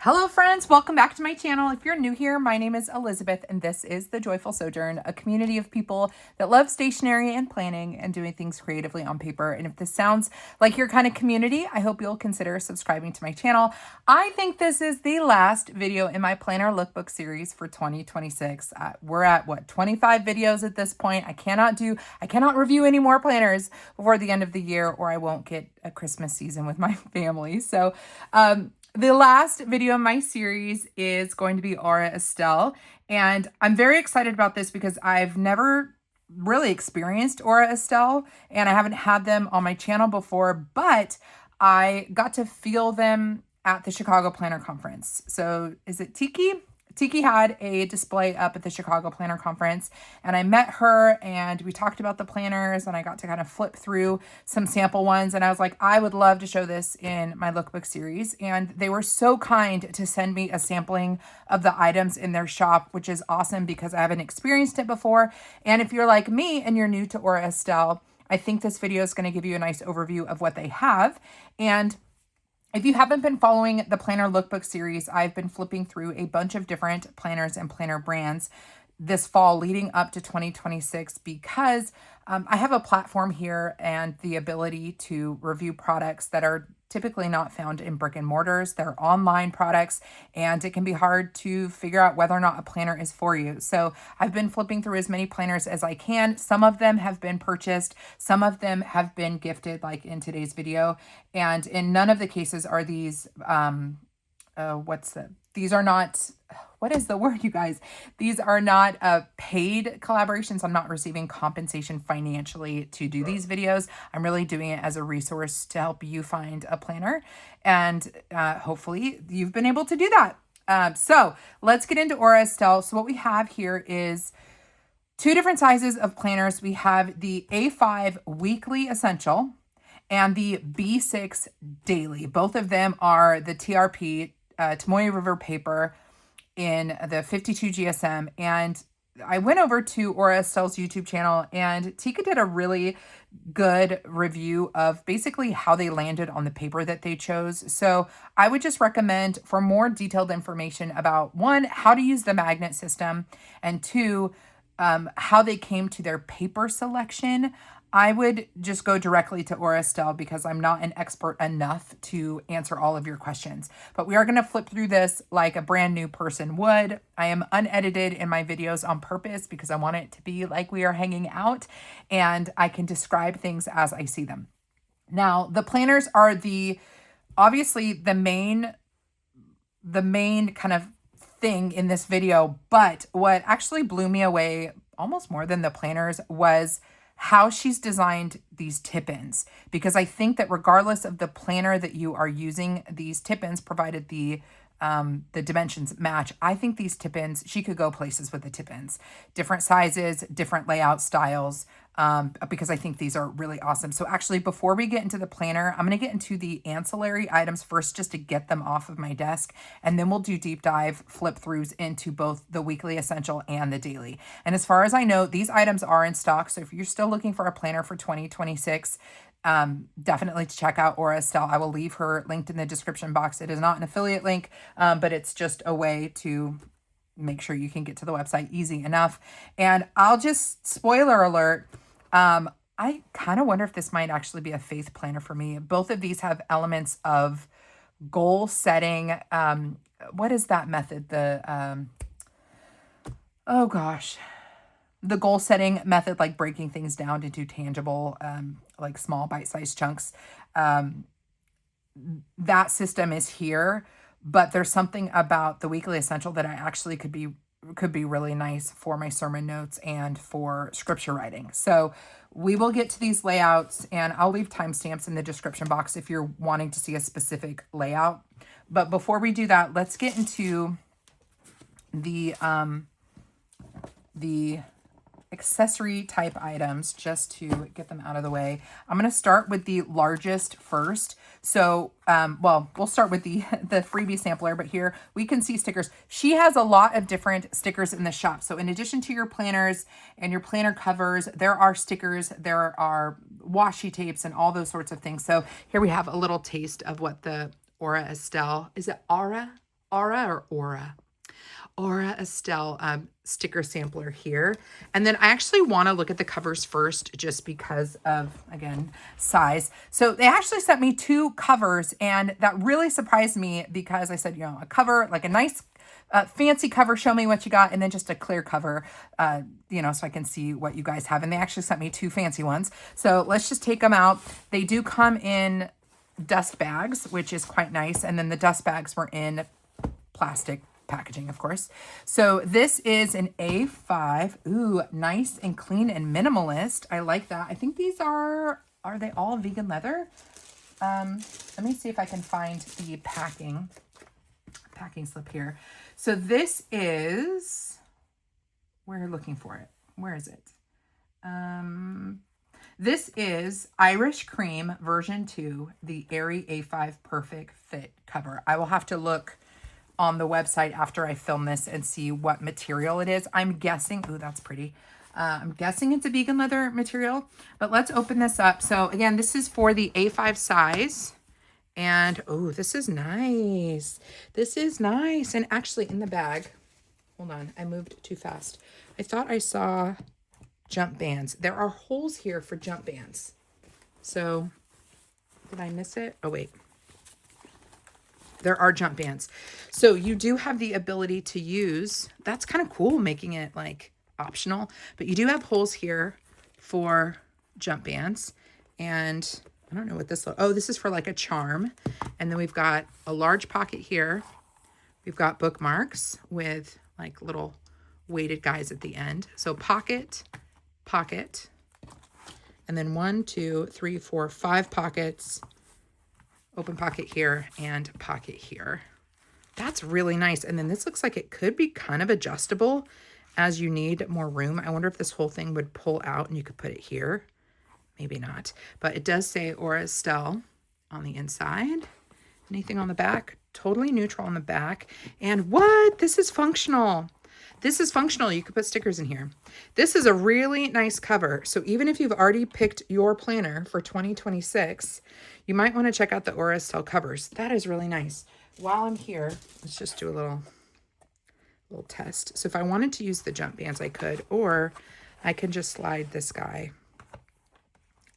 Hello friends, welcome back to my channel. If you're new here, my name is Elizabeth and this is The Joyful Sojourn, a community of people that love stationery and planning and doing things creatively on paper. And if this sounds like your kind of community, I hope you'll consider subscribing to my channel. I think this is the last video in my planner lookbook series for 2026. We're at what, 25 videos at this point. I cannot review any more planners before the end of the year or I won't get a Christmas season with my family. So, the last video in my series is going to be Aura Estelle, and I'm very excited about this because I've never really experienced Aura Estelle, and I haven't had them on my channel before, but I got to feel them at the Chicago Planner Conference. So is it Tiki? Tiki had a display up at the Chicago Planner Conference, and I met her and we talked about the planners and I got to kind of flip through some sample ones, and I was like, I would love to show this in my lookbook series. And they were so kind to send me a sampling of the items in their shop, which is awesome because I haven't experienced it before. And if you're like me and you're new to Aura Estelle, I think this video is going to give you a nice overview of what they have. And if you haven't been following the Planner Lookbook series, I've been flipping through a bunch of different planners and planner brands this fall leading up to 2026 because I have a platform here and the ability to review products that are typically not found in brick and mortars. They're online products, and it can be hard to figure out whether or not a planner is for you. So I've been flipping through as many planners as I can. Some of them have been purchased. Some of them have been gifted, like in today's video. And in none of the cases are these, these are not, what is the word, you guys? These are not paid collaborations. I'm not receiving compensation financially to do these videos. I'm really doing it as a resource to help you find a planner. And hopefully you've been able to do that. So let's get into Aura Estelle. So what we have here is two different sizes of planners. We have the A5 Weekly Essential and the B6 Daily. Both of them are the TRP, Tomoe River paper in the 52 GSM. And I went over to Aura Estelle's YouTube channel and Tika did a really good review of basically how they landed on the paper that they chose. So I would just recommend, for more detailed information about one, how to use the magnet system, and two, how they came to their paper selection, I would just go directly to Aura Estelle because I'm not an expert enough to answer all of your questions. But we are going to flip through this like a brand new person would. I am unedited in my videos on purpose because I want it to be like we are hanging out and I can describe things as I see them. Now, the planners are obviously the main kind of thing in this video, but what actually blew me away almost more than the planners was how she's designed these tip-ins, because I think that regardless of the planner that you are using, these tip-ins, provided the dimensions match, I think these tip-ins, she could go places with the tip-ins, different sizes, different layout styles, because I think these are really awesome. So actually, before we get into the planner, I'm going to get into the ancillary items first just to get them off of my desk. And then we'll do deep dive flip throughs into both the weekly essential and the daily. And as far as I know, these items are in stock. So if you're still looking for a planner for 2026, definitely to check out Aura Estelle. I will leave her linked in the description box. It is not an affiliate link, but it's just a way to make sure you can get to the website easy enough. And I'll just, spoiler alert, I kind of wonder if this might actually be a faith planner for me. Both of these have elements of goal setting. What is that method? Oh gosh, the goal setting method, like breaking things down into tangible, like small bite-sized chunks. That system is here, but there's something about the weekly essential that I actually could be really nice for my sermon notes and for scripture writing. So we will get to these layouts, and I'll leave timestamps in the description box if you're wanting to see a specific layout. But before we do that, let's get into the accessory type items just to get them out of the way. I'm going to start with the largest first. So, well, we'll start with the freebie sampler, but here we can see stickers. She has a lot of different stickers in the shop. So in addition to your planners and your planner covers, there are stickers, there are washi tapes and all those sorts of things. So here we have a little taste of what the Aura Estelle, is it Aura? Aura Estelle sticker sampler here. And then I actually want to look at the covers first just because of, again, size. So they actually sent me 2 covers, and that really surprised me because I said, you know, a cover, like a nice fancy cover, show me what you got, and then just a clear cover, you know, so I can see what you guys have. And they actually sent me 2 fancy ones. So let's just take them out. They do come in dust bags, which is quite nice. And then the dust bags were in plastic packaging, of course. So this is an A5. Ooh, nice and clean and minimalist. I like that. I think these are they all vegan leather? Let me see if I can find the packing slip here. So this is, we're looking for it. Where is it? This is Irish Cream version 2, the Airy A5 Perfect Fit cover. I will have to look on the website after I film this and see what material it is. I'm guessing, ooh, that's pretty. I'm guessing it's a vegan leather material, but let's open this up. So again, this is for the A5 size. And oh, this is nice. This is nice. And actually in the bag, hold on, I moved too fast. I thought I saw jump bands. There are holes here for jump bands. So did I miss it? Oh, wait. There are jump bands. So you do have the ability to use, that's kind of cool, making it like optional, but you do have holes here for jump bands. And I don't know what this, oh, this is for like a charm. And then we've got a large pocket here. We've got bookmarks with like little weighted guys at the end. So pocket, pocket, and then 1, 2, 3, 4, 5 pockets. Open pocket here and pocket here. That's really nice. And then this looks like it could be kind of adjustable as you need more room. I wonder if this whole thing would pull out and you could put it here. Maybe not. But it does say Aura Estelle on the inside. Anything on the back? Totally neutral on the back. And what? This is functional. This is functional. You could put stickers in here. This is a really nice cover. So even if you've already picked your planner for 2026, you might want to check out the Aura Estelle covers. That is really nice. While I'm here, let's just do a little test. So if I wanted to use the jump bands, I could, or I can just slide this guy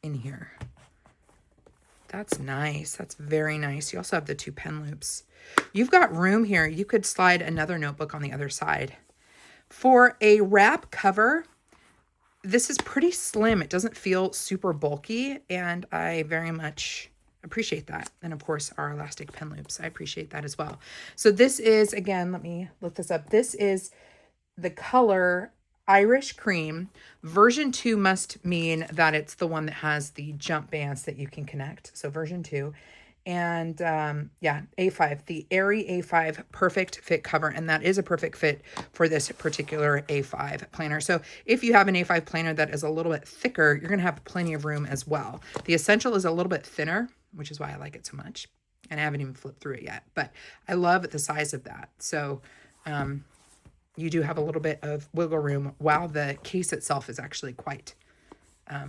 in here. That's nice. That's very nice. You also have the 2 pen loops. You've got room here. You could slide another notebook on the other side. For a wrap cover, this is pretty slim. It doesn't feel super bulky, and I very much appreciate that. And of course, our elastic pen loops. I appreciate that as well. So this is, again, let me look this up. This is the color Irish Cream. Version 2 must mean that it's the one that has the jump bands that you can connect. So version 2. And yeah, A5, the Airy A5 Perfect Fit cover. And that is a perfect fit for this particular A5 planner. So if you have an A5 planner that is a little bit thicker, you're going to have plenty of room as well. The Essential is a little bit thinner, which is why I like it so much. And I haven't even flipped through it yet, but I love the size of that. So you do have a little bit of wiggle room while the case itself is actually quite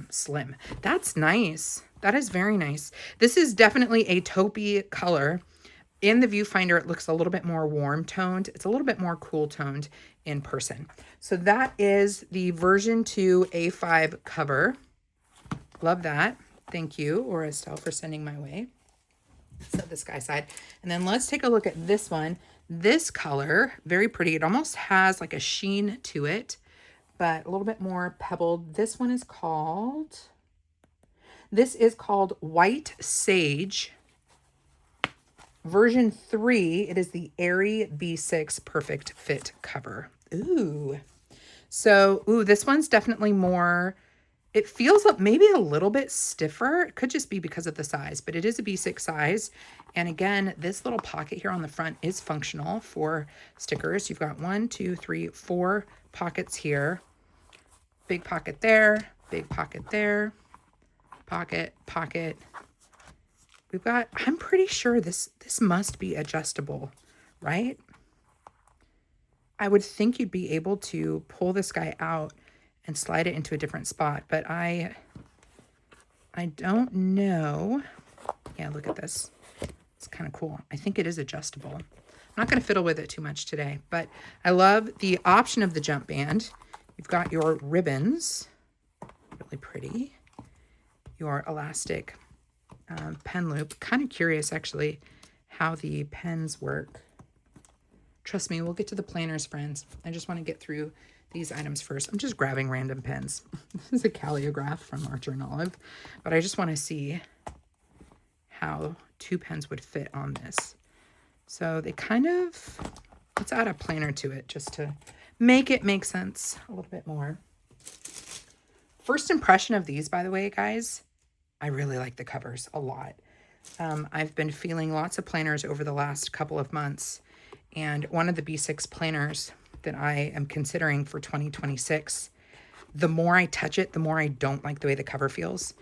slim. That's nice. That is very nice. This is definitely a taupey color. In the viewfinder, it looks a little bit more warm toned. It's a little bit more cool toned in person. So that is the version 2 A5 cover. Love that. Thank you, Aura Estelle, for sending my way. So the sky side. And then let's take a look at this one. This color, very pretty. It almost has like a sheen to it, but a little bit more pebbled. This one is called, White Sage. Version 3, it is the Airy B6 Perfect Fit cover. Ooh. So, this one's definitely more, it feels up maybe a little bit stiffer. It could just be because of the size, but it is a B6 size. And again, this little pocket here on the front is functional for stickers. You've got 1, 2, 3, 4 pockets here. Big pocket there, big pocket there, pocket, pocket. We've got, I'm pretty sure this must be adjustable, right? I would think you'd be able to pull this guy out and slide it into a different spot, but I don't know. Yeah, look at this. It's kind of cool. I think it is adjustable. I'm not going to fiddle with it too much today, but I love the option of the jump band. You've got your ribbons, really pretty. Your elastic pen loop. Kind of curious, actually, how the pens work. Trust me, we'll get to the planners, friends. I just want to get through these items first. I'm just grabbing random pens. This is a calligraph from Archer and Olive, but I just want to see how 2 pens would fit on this. So they kind of, let's add a planner to it just to make it make sense a little bit more. First impression of these, by the way, guys, I really like the covers a lot. I've been feeling lots of planners over the last couple of months, and one of the B6 planners that I am considering for 2026, the more I touch it, the more I don't like the way the cover feels.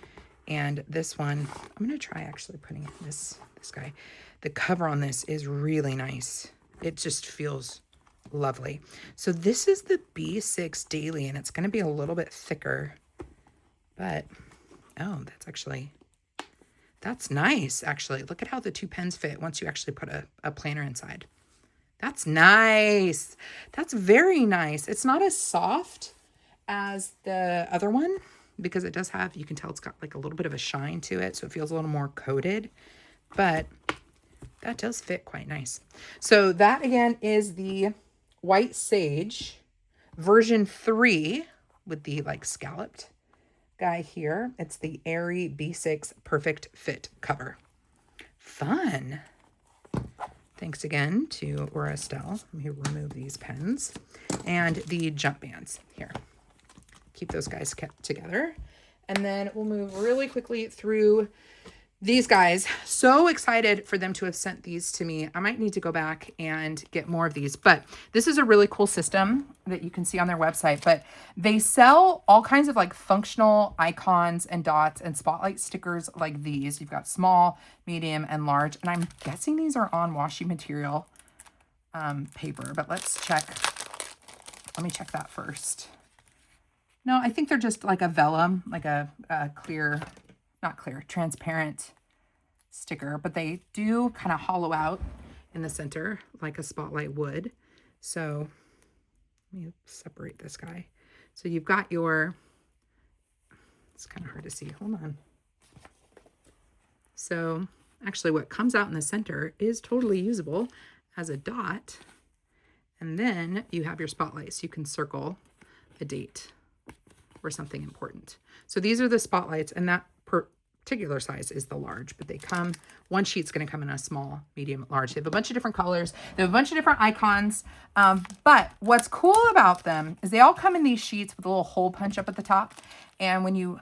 And this one, I'm going to try actually putting it in this guy. The cover on this is really nice. It just feels lovely. So this is the B6 Daily, and it's going to be a little bit thicker, but oh, that's nice, actually. Look at how the 2 pens fit once you actually put a planner inside. That's nice. That's very nice. It's not as soft as the other one because it does have, you can tell it's got like a little bit of a shine to it, so it feels a little more coated, but that does fit quite nice. So that again is the White Sage version 3 with the like scalloped guy here. It's the Airy B6 Perfect Fit cover. Fun. Thanks again to Estelle. Let me remove these pens and the jump bands here. Keep those guys kept together. And then we'll move really quickly through these guys. So excited for them to have sent these to me. I might need to go back and get more of these, but this is a really cool system that you can see on their website, but they sell all kinds of like functional icons and dots and spotlight stickers like these. You've got small, medium, and large, and I'm guessing these are on washi material paper, but let's check. Let me check that first. No, I think they're just like a vellum, like a clear, not clear, transparent sticker, but they do kind of hollow out in the center like a spotlight would. So let me separate this guy. So you've got your, it's kind of hard to see. Hold on. So actually what comes out in the center is totally usable as a dot. And then you have your spotlight, so you can circle a date or something important. So these are the spotlights, and that particular size is the large, but they come, one sheet's going to come in a small, medium, large. They have a bunch of different colors. They have a bunch of different icons. But what's cool about them is they all come in these sheets with a little hole punch up at the top. And when you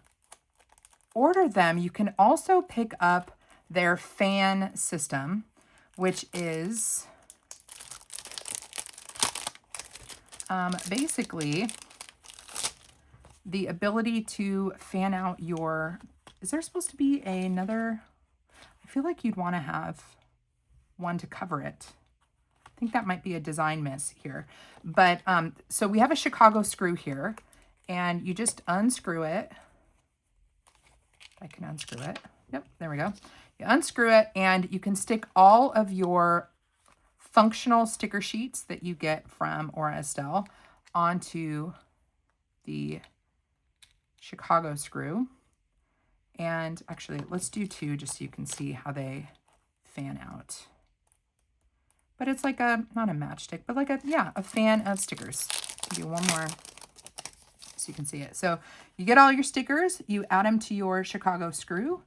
order them, you can also pick up their fan system, which is basically the ability to fan out your, is there supposed to be another, I feel like you'd want to have one to cover it. I think that might be a design miss here. But so we have a Chicago screw here, and you just unscrew it. I can unscrew it. Yep, there we go. You unscrew it, and you can stick all of your functional sticker sheets that you get from Estelle onto the Chicago screw. And actually, let's do 2 just so you can see how they fan out. But it's like a, not a matchstick, but like a, yeah, a fan of stickers. I'll do one more so you can see it. So you get all your stickers, you add them to your Chicago screw,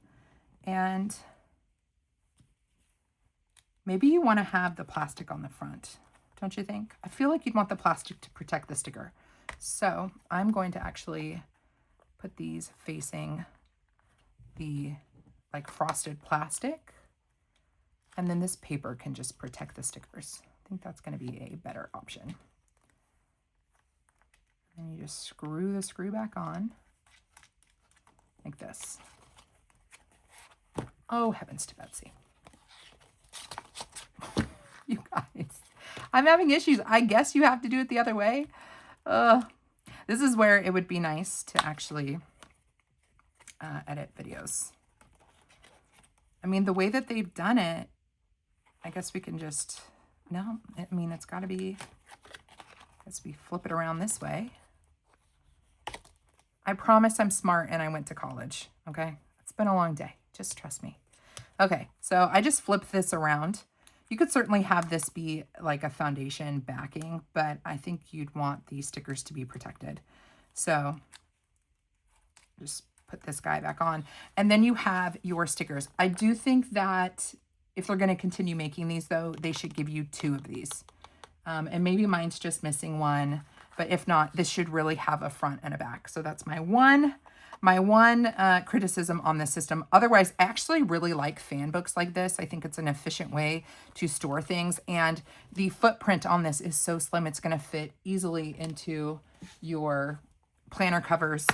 and maybe you want to have the plastic on the front, don't you think? I feel like you'd want the plastic to protect the sticker. So I'm going to actually put these facing the like frosted plastic, and then this paper can just protect the stickers. I think that's going to be a better option. And you just screw the screw back on like this. Oh, heavens to Betsy. You guys, I'm having issues. I guess you have to do it the other way. This is where it would be nice to actually edit videos. I mean, the way that they've done it, I guess we can just, No, I mean, it's got to be, as we flip it around this way. I promise I'm smart and I went to college, okay? It's been a long day. Just trust me. Okay, so I just flipped this around. You could certainly have this be like a foundation backing, but I think you'd want these stickers to be protected. So just put this guy back on. And then you have your stickers. I do think that if they're going to continue making these, though, they should give you 2 of these. And maybe mine's just missing one. But if not, this should really have a front and a back. So that's my one criticism on this system. Otherwise, I actually really like fan books like this. I think it's an efficient way to store things. And the footprint on this is so slim, it's going to fit easily into your planner covers.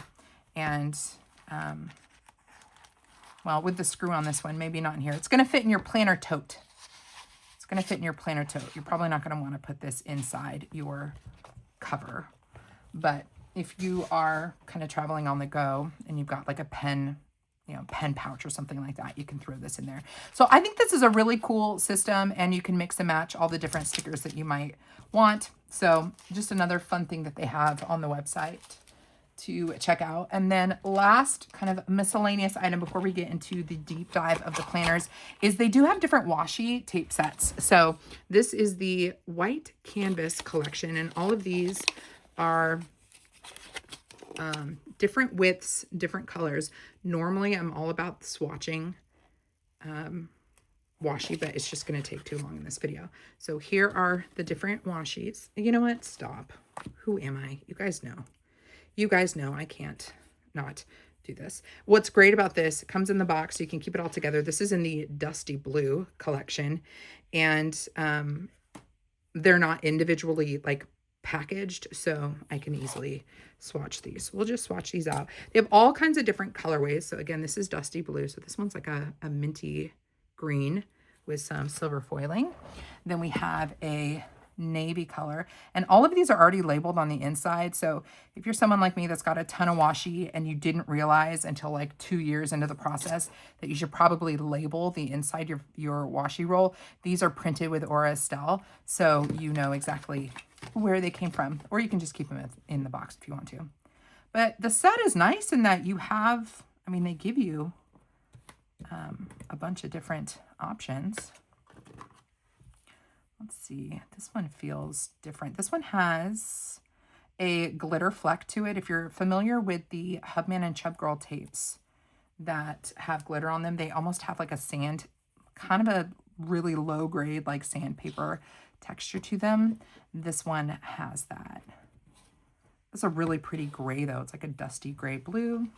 And, well, with the screw on this one, maybe not in here. It's going to fit in your planner tote. It's going to fit in your planner tote. You're probably not going to want to put this inside your cover. But if you are kind of traveling on the go and you've got like a pen, pen pouch or something like that, you can throw this in there. So I think this is a really cool system, and you can mix and match all the different stickers that you might want. So just another fun thing that they have on the website to check out. And then last kind of miscellaneous item before we get into the deep dive of the planners is they do have different washi tape sets. So this is the white canvas collection, and all of these are different widths, different colors. Normally I'm all about swatching washi, but it's just going to take too long in this video. So here are the different washis. You know what? Stop. Who am I? You guys know. You guys know I can't not do this. What's great about this, it comes in the box, so you can keep it all together. This is in the Dusty Blue collection, and they're not individually like packaged, so I can easily swatch these. We'll just swatch these out. They have all kinds of different colorways. So again, this is Dusty Blue. So this one's like a minty green with some silver foiling. Then we have a navy color, and all of these are already labeled on the inside. So if you're someone like me that's got a ton of washi and you didn't realize until like 2 years into the process that you should probably label the inside your washi roll, these are printed with Estelle, so you know exactly where they came from, or you can just keep them in the box if you want to. But the set is nice in that you have, I mean, they give you a bunch of different options. Let's see, this one feels different. This one has a glitter fleck to it. If you're familiar with the Hubman and Chub Girl tapes that have glitter on them, they almost have like a sand, kind of a really low grade like sandpaper texture to them. This one has that. It's a really pretty gray though. It's like a dusty gray blue.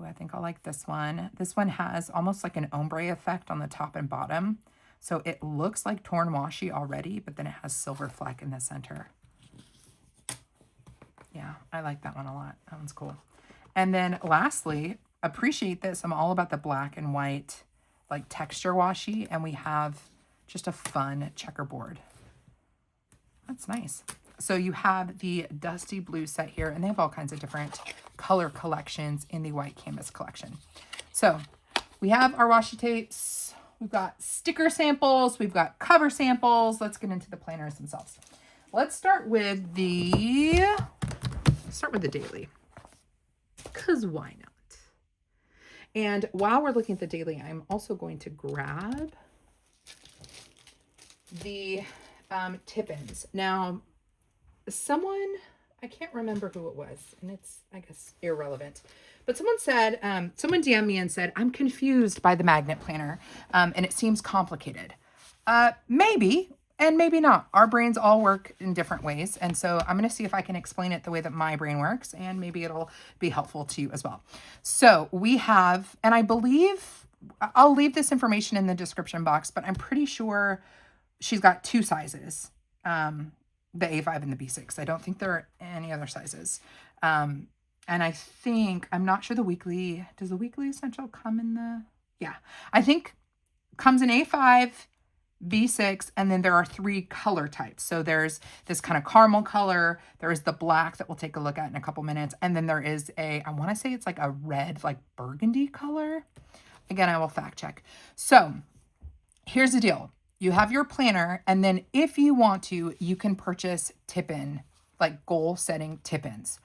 Oh, I think I like this one. This one has almost like an ombre effect on the top and bottom. So it looks like torn washi already, but then it has silver fleck in the center. Yeah, I like that one a lot. That one's cool. And then lastly, appreciate this. I'm all about the black and white, like texture washi, and we have just a fun checkerboard. That's nice. So you have the Dusty Blue set here, and they have all kinds of different color collections in the white canvas collection. So we have our washi tapes. We've got sticker samples. We've got cover samples. Let's get into the planners themselves. Let's start with the daily, because why not? And while we're looking at the daily, I'm also going to grab the tip-ins. Now, someone, I can't remember who it was, and it's, I guess, irrelevant. But someone said, someone DM'd me and said, I'm confused by the magnet planner, and it seems complicated. Maybe, and maybe not. Our brains all work in different ways, and so I'm going to see if I can explain it the way that my brain works, and maybe it'll be helpful to you as well. So we have, and I believe, I'll leave this information in the description box, but I'm pretty sure she's got 2 sizes, the A5 and the B6. I don't think there are any other sizes. And I think, I'm not sure does the weekly essential come in the, yeah, I think comes in A5, B6, and then there are 3 color types. So there's this kind of caramel color, there is the black that we'll take a look at in a couple minutes, and then there is I want to say it's like a red, like burgundy color. Again, I will fact check. So here's the deal. you have your planner, and then if you want to, you can purchase tip-in, like goal setting tip-ins.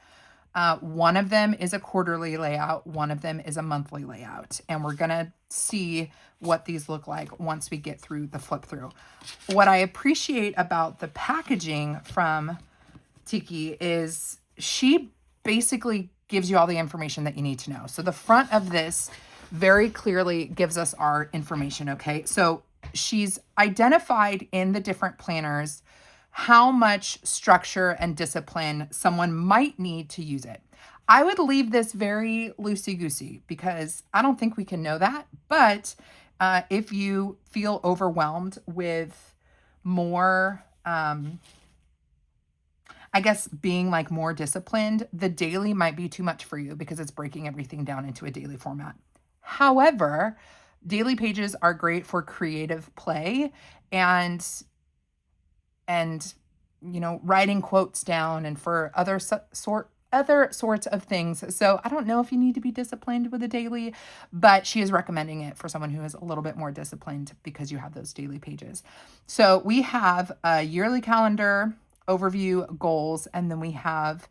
One of them is a quarterly layout. One of them is a monthly layout. And we're going to see what these look like once we get through the flip through. What I appreciate about the packaging from Tiki is she basically gives you all the information that you need to know. So the front of this very clearly gives us our information, okay? So she's identified in the different planners how much structure and discipline someone might need to use it. I would leave this very loosey-goosey because I don't think we can know that. But if you feel overwhelmed with more, I guess, being like more disciplined, the daily might be too much for you because it's breaking everything down into a daily format. However, daily pages are great for creative play and you know, writing quotes down and for other sorts of things. So I don't know if you need to be disciplined with a daily, but she is recommending it for someone who is a little bit more disciplined because you have those daily pages. So we have a yearly calendar, overview, goals, and then we have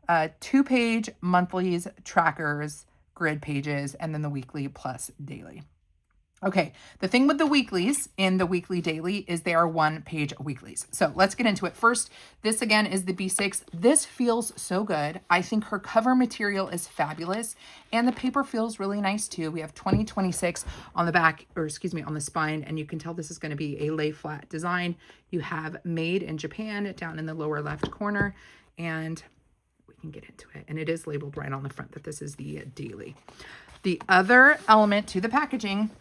2-page monthlies, trackers, grid pages, and then the weekly plus daily. Okay, the thing with the weeklies in the weekly daily is they are 1-page weeklies. So let's get into it. First, this again is the B6. This feels so good. I think her cover material is fabulous and the paper feels really nice too. We have 2026 on the back, or excuse me, on the spine, and you can tell this is going to be a lay flat design. You have made in Japan down in the lower left corner, and we can get into it. And it is labeled right on the front that this is the daily. The other element to the packaging,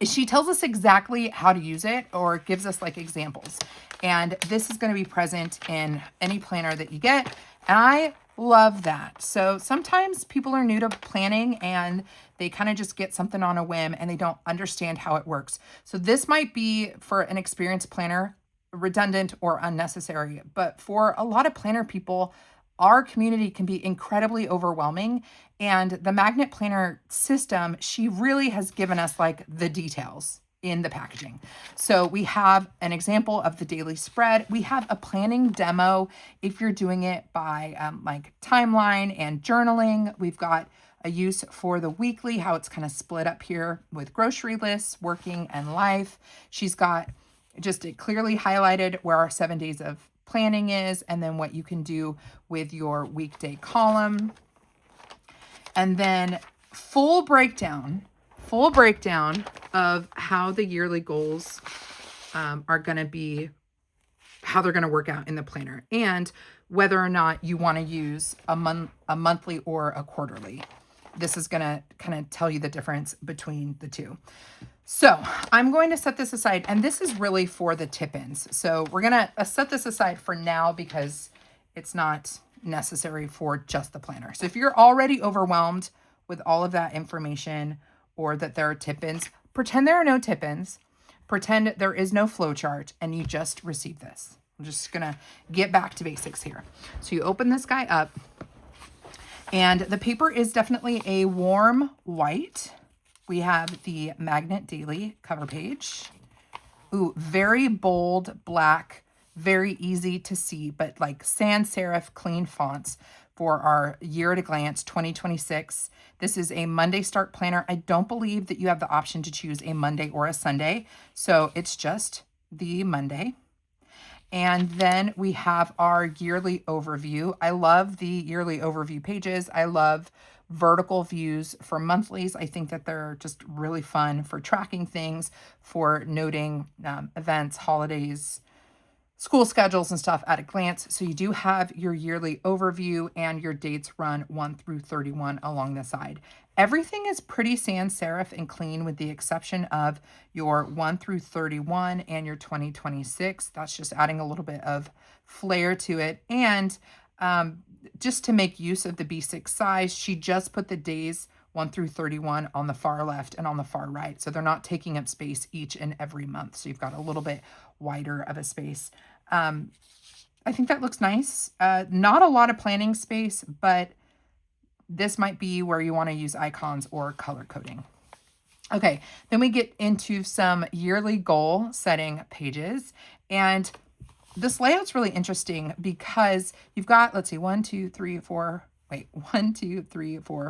she tells us exactly how to use it or gives us like examples. And this is going to be present in any planner that you get. And I love that. So sometimes people are new to planning and they kind of just get something on a whim and they don't understand how it works. So this might be for an experienced planner redundant or unnecessary, but for a lot of planner people, our community can be incredibly overwhelming, and the magnet planner system, she really has given us like the details in the packaging. So we have an example of the daily spread. We have a planning demo if you're doing it by like timeline and journaling. We've got a use for the weekly, how it's kind of split up here with grocery lists, working, and life. She's got just it clearly highlighted where our 7 days of planning is, and then what you can do with your weekday column. And then full breakdown of how the yearly goals are going to be, how they're going to work out in the planner, and whether or not you want to use a monthly or a quarterly. This is going to kind of tell you the difference between the two. So I'm going to set this aside, and this is really for the tip-ins. So we're going to set this aside for now because it's not necessary for just the planner. So if you're already overwhelmed with all of that information or that there are tip-ins, pretend there are no tip-ins, pretend there is no flow chart, and you just receive this. I'm just going to get back to basics here. So you open this guy up, and the paper is definitely a warm white. We have the Magnet Daily cover page. Ooh, very bold black, very easy to see, but like sans serif clean fonts for our year at a glance 2026. This is a Monday start planner. I don't believe that you have the option to choose a Monday or a Sunday. So it's just the Monday. And then we have our yearly overview. I love the yearly overview pages. I love vertical views for monthlies. I think that they're just really fun for tracking things, for noting events, holidays, school schedules and stuff at a glance. So you do have your yearly overview and your dates run 1 through 31 along the side. Everything is pretty sans serif and clean with the exception of your 1 through 31 and your 2026. That's just adding a little bit of flair to it. And just to make use of the B6 size, she just put the days 1 through 31 on the far left and on the far right. So they're not taking up space each and every month. So you've got a little bit wider of a space. I think that looks nice. Not a lot of planning space, but this might be where you want to use icons or color coding. Okay, then we get into some yearly goal setting pages. And this layout's really interesting because you've got, let's see, 1, 2, 3, 4,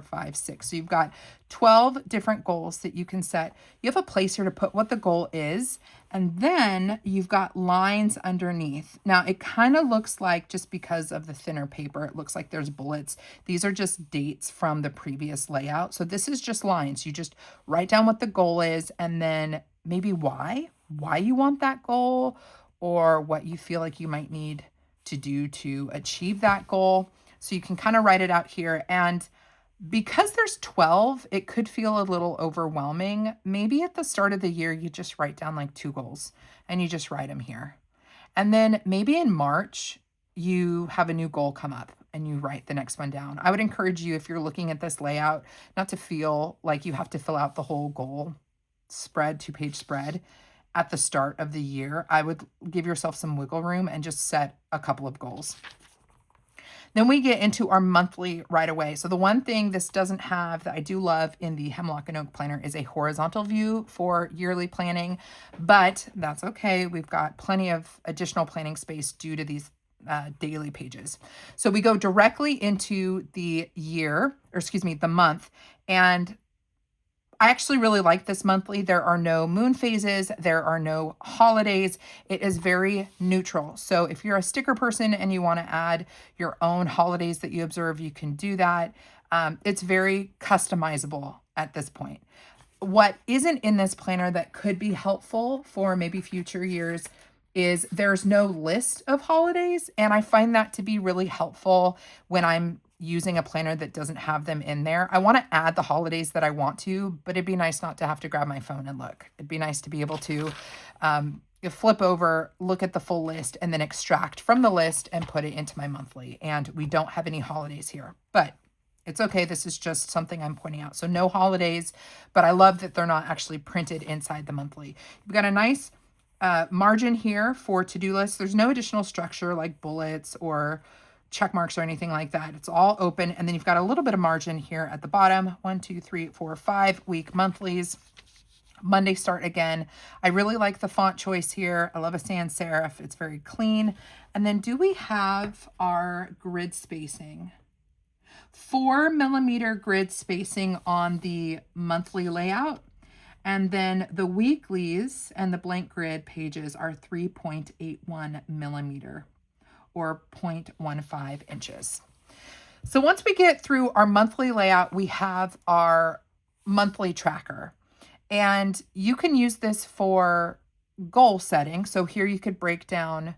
5, 6. So you've got 12 different goals that you can set. You have a place here to put what the goal is, and then you've got lines underneath. Now it kind of looks like, just because of the thinner paper, it looks like there's bullets. These are just dates from the previous layout. So this is just lines. You just write down what the goal is, and then maybe why you want that goal, or what you feel like you might need to do to achieve that goal. So you can kind of write it out here. And because there's 12, it could feel a little overwhelming. Maybe at the start of the year, you just write down like 2 goals and you just write them here. And then maybe in March, you have a new goal come up and you write the next one down. I would encourage you, if you're looking at this layout, not to feel like you have to fill out the whole goal spread, 2-page spread at the start of the year. I would give yourself some wiggle room and just set a couple of goals. Then we get into our monthly right away. So the one thing this doesn't have that I do love in the Hemlock and Oak planner is a horizontal view for yearly planning, but that's okay. We've got plenty of additional planning space due to these daily pages. So we go directly into the year, or excuse me, the month. And I actually really like this monthly. There are no moon phases. There are no holidays. It is very neutral. So if you're a sticker person and you want to add your own holidays that you observe, you can do that. It's very customizable at this point. What isn't in this planner that could be helpful for maybe future years is there's no list of holidays. And I find that to be really helpful when I'm using a planner that doesn't have them in there. I want to add the holidays that I want to, but it'd be nice not to have to grab my phone and look. It'd be nice to be able to flip over, look at the full list, and then extract from the list and put it into my monthly. And we don't have any holidays here, but it's okay. This is just something I'm pointing out. So no holidays, but I love that they're not actually printed inside the monthly. We've got a nice margin here for to-do lists. There's no additional structure like bullets or check marks or anything like that. It's all open. And then you've got a little bit of margin here at the bottom. 1, 2, 3, 4, 5 week monthlies. Monday start again. I really like the font choice here. I love a sans serif. It's very clean. And then do we have our grid spacing? 4mm grid spacing on the monthly layout. And then the weeklies and the blank grid pages are 3.81mm. or 0.15 inches. So once we get through our monthly layout, we have our monthly tracker. And you can use this for goal setting. So here you could break down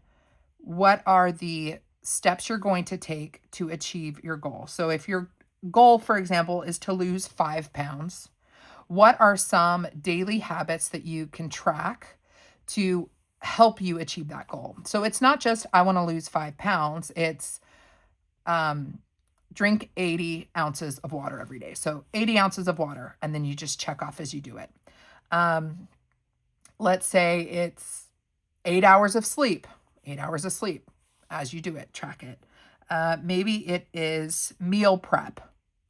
what are the steps you're going to take to achieve your goal. So if your goal, for example, is to lose 5 pounds, what are some daily habits that you can track to help you achieve that goal? So it's not just, I want to lose 5 pounds. It's drink 80 ounces of water every day. So 80 ounces of water, and then you just check off as you do it. Let's say it's 8 hours of sleep, 8 hours of sleep as you do it, track it. Maybe it is meal prep,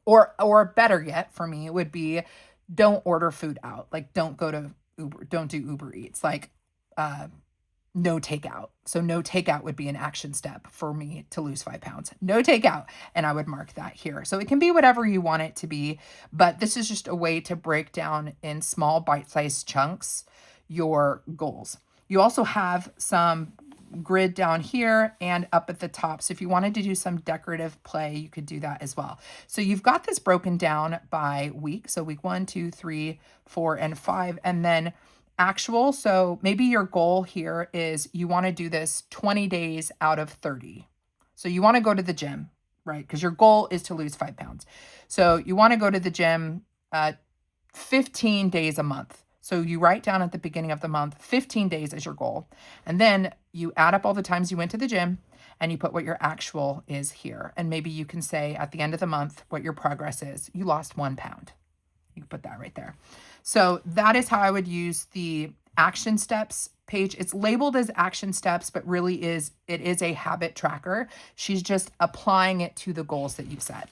or better yet for me, it would be don't order food out. Like don't go to Uber, don't do Uber Eats. Like no takeout. So no takeout would be an action step for me to lose 5 pounds. No takeout. And I would mark that here. So it can be whatever you want it to be, but this is just a way to break down in small bite-sized chunks your goals. You also have some grid down here and up at the top. So if you wanted to do some decorative play, you could do that as well. So you've got this broken down by week. So week 1, 2, 3, 4, and 5, and then actual. So maybe your goal here is you want to do this 20 days out of 30. So you want to go to the gym, right? Because your goal is to lose 5 pounds. So you want to go to the gym 15 days a month. So you write down at the beginning of the month, 15 days is your goal. And then you add up all the times you went to the gym and you put what your actual is here. And maybe you can say at the end of the month what your progress is. You lost 1 pound. You can put that right there. So that is how I would use the action steps page. It's labeled as action steps, but really it is a habit tracker. She's just applying it to the goals that you've set.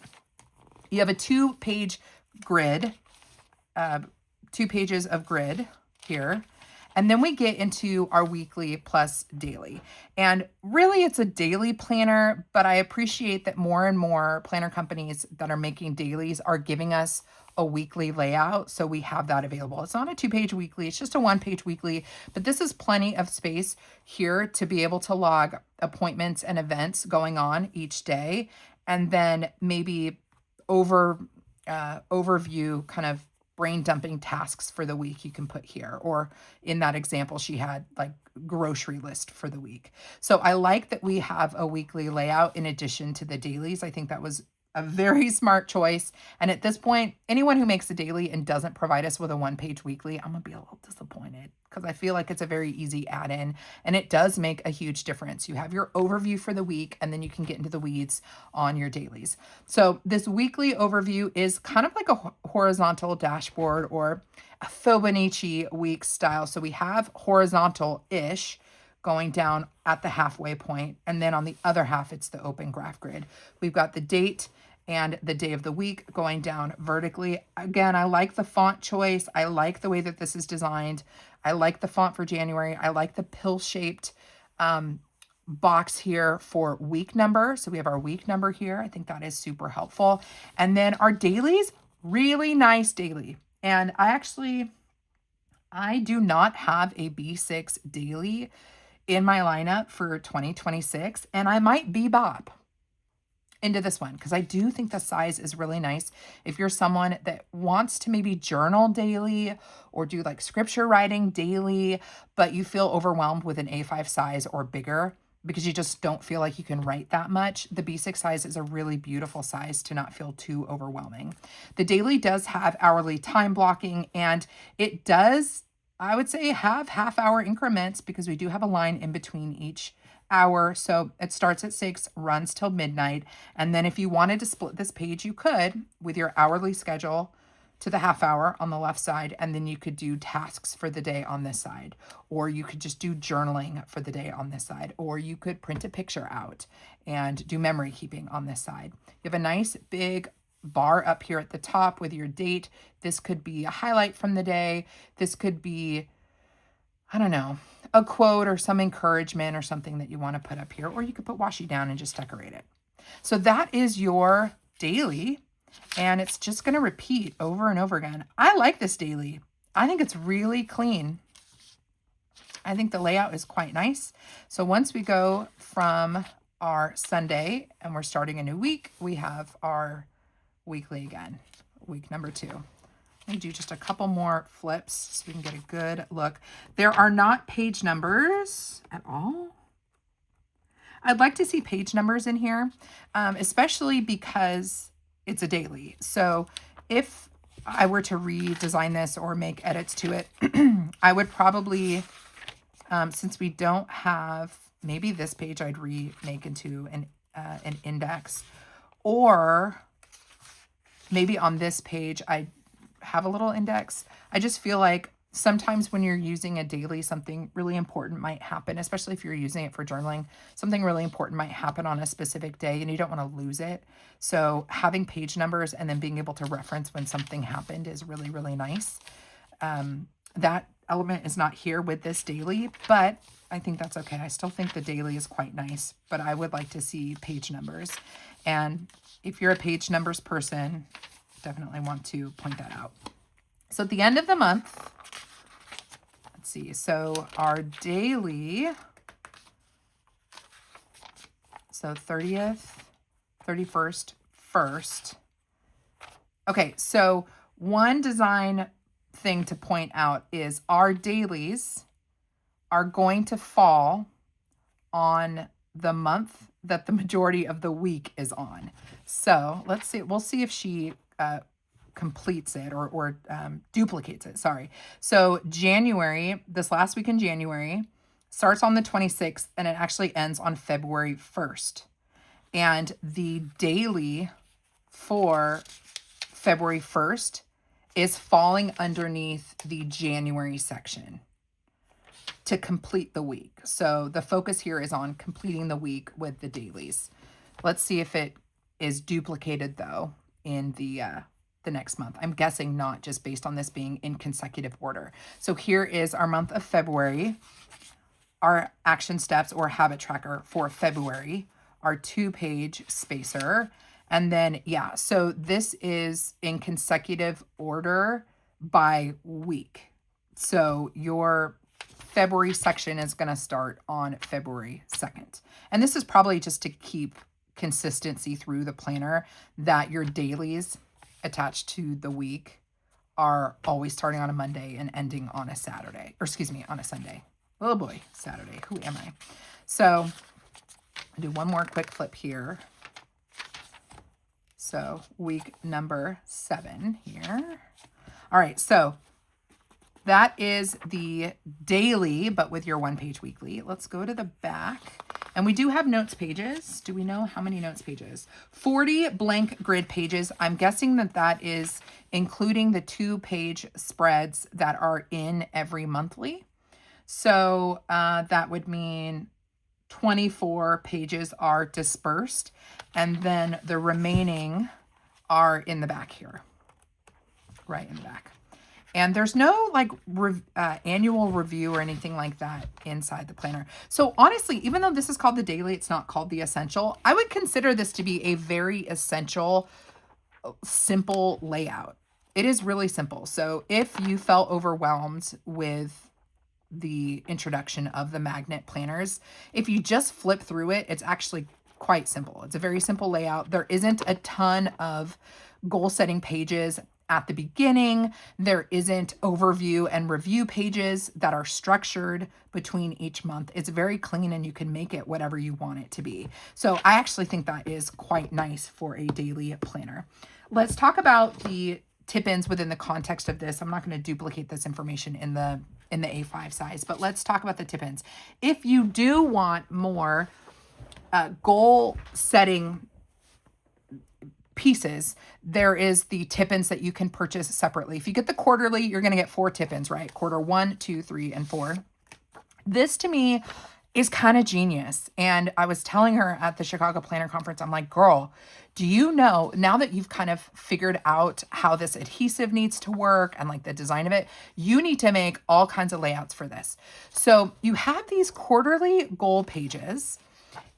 You have a 2-page grid 2 pages of grid here. And then we get into our weekly plus daily. And really it's a daily planner, but I appreciate that more and more planner companies that are making dailies are giving us a weekly layout. So we have that available. It's not a 2-page weekly, it's just a 1-page weekly, but this is plenty of space here to be able to log appointments and events going on each day. And then maybe overview kind of brain dumping tasks for the week you can put here. Or in that example, she had like grocery list for the week. So I like that we have a weekly layout in addition to the dailies. I think that was a very smart choice. And at this point, anyone who makes a daily and doesn't provide us with a 1-page weekly, I'm gonna be a little disappointed because I feel like it's a very easy add-in and it does make a huge difference. You have your overview for the week and then you can get into the weeds on your dailies. So this weekly overview is kind of like a horizontal dashboard or a Fibonacci week style. So we have horizontal-ish going down at the halfway point, and then on the other half, it's the open graph grid. We've got the date and the day of the week going down vertically. Again, I like the font choice. I like the way that this is designed. I like the font for January. I like the pill-shaped box here for week number. So we have our week number here. I think that is super helpful. And then our dailies, really nice daily. And I do not have a B6 daily in my lineup for 2026, and I might bebop into this one because I do think the size is really nice. If you're someone that wants to maybe journal daily or do like scripture writing daily, but you feel overwhelmed with an A5 size or bigger because you just don't feel like you can write that much, the B6 size is a really beautiful size to not feel too overwhelming. The daily does have hourly time blocking, and it does, I would say, have half-hour increments because we do have a line in between each hour. So it starts at 6, runs till midnight. And then if you wanted to split this page, you could with your hourly schedule to the half hour on the left side. And then you could do tasks for the day on this side, or you could just do journaling for the day on this side, or you could print a picture out and do memory keeping on this side. You have a nice big bar up here at the top with your date. This could be a highlight from the day. This could be, I don't know, a quote or some encouragement or something that you want to put up here, or you could put washi down and just decorate it. So that is your daily, and it's just going to repeat over and over again. I like this daily. I think it's really clean. I think the layout is quite nice. So once we go from our Sunday and we're starting a new week, we have our weekly again, week number 2. Let me do just a couple more flips so we can get a good look. There are not page numbers at all. I'd like to see page numbers in here, especially because it's a daily. So if I were to redesign this or make edits to it, I would probably, since we don't have, maybe this page I'd remake into an index, or maybe on this page I have a little index. I just feel like sometimes when you're using a daily, something really important might happen, especially if you're using it for journaling. Something really important might happen on a specific day and you don't want to lose it. So having page numbers and then being able to reference when something happened is really, really nice. That element is not here with this daily, but I think that's okay. I still think the daily is quite nice, but I would like to see page numbers. And if you're a page numbers person, definitely want to point that out. So at the end of the month, let's see. So our daily, so 30th, 31st, 1st. Okay, so one design thing to point out is our dailies are going to fall on the month that the majority of the week is on. So let's see, we'll see if she completes it or duplicates it, sorry. So January, this last week in January, starts on the 26th and it actually ends on February 1st. And the daily for February 1st is falling underneath the January section to complete the week. So the focus here is on completing the week with the dailies. Let's see if it is duplicated though in the the next month. I'm guessing not, just based on this being in consecutive order. So here is our month of February, our action steps or habit tracker for February, our 2-page spacer. And then, yeah, so this is in consecutive order by week. So your February section is going to start on February 2nd. And this is probably just to keep consistency through the planner, that your dailies attached to the week are always starting on a Monday and ending on a Saturday, or excuse me, on a Sunday. Oh boy, Saturday. Who am I? So I'll do one more quick flip here. So week number 7 here. All right, so that is the daily, but with your 1-page weekly. Let's go to the back. And we do have notes pages. Do we know how many notes pages? 40 blank grid pages. I'm guessing that that is including the 2-page spreads that are in every monthly. So that would mean 24 pages are dispersed, and then the remaining are in the back here, right in the back. And there's no like annual review or anything like that inside the planner. So honestly, even though this is called the daily, it's not called the essential. I would consider this to be a very essential, simple layout. It is really simple. So if you felt overwhelmed with the introduction of the magnet planners, if you just flip through it, it's actually quite simple. It's a very simple layout. There isn't a ton of goal setting pages at the beginning. There isn't overview and review pages that are structured between each month. It's very clean and you can make it whatever you want it to be. So I actually think that is quite nice for a daily planner. Let's talk about the tip-ins within the context of this. I'm not going to duplicate this information in the A5 size, but let's talk about the tip-ins. If you do want more goal setting pieces, there is the tip-ins that you can purchase separately. If you get the quarterly, you're going to get 4 tip-ins, right? Quarter 1, 2, 3, and 4. This to me is kind of genius. And I was telling her at the Chicago Planner Conference, I'm like, girl, do you know, now that you've kind of figured out how this adhesive needs to work and like the design of it, you need to make all kinds of layouts for this. So you have these quarterly goal pages,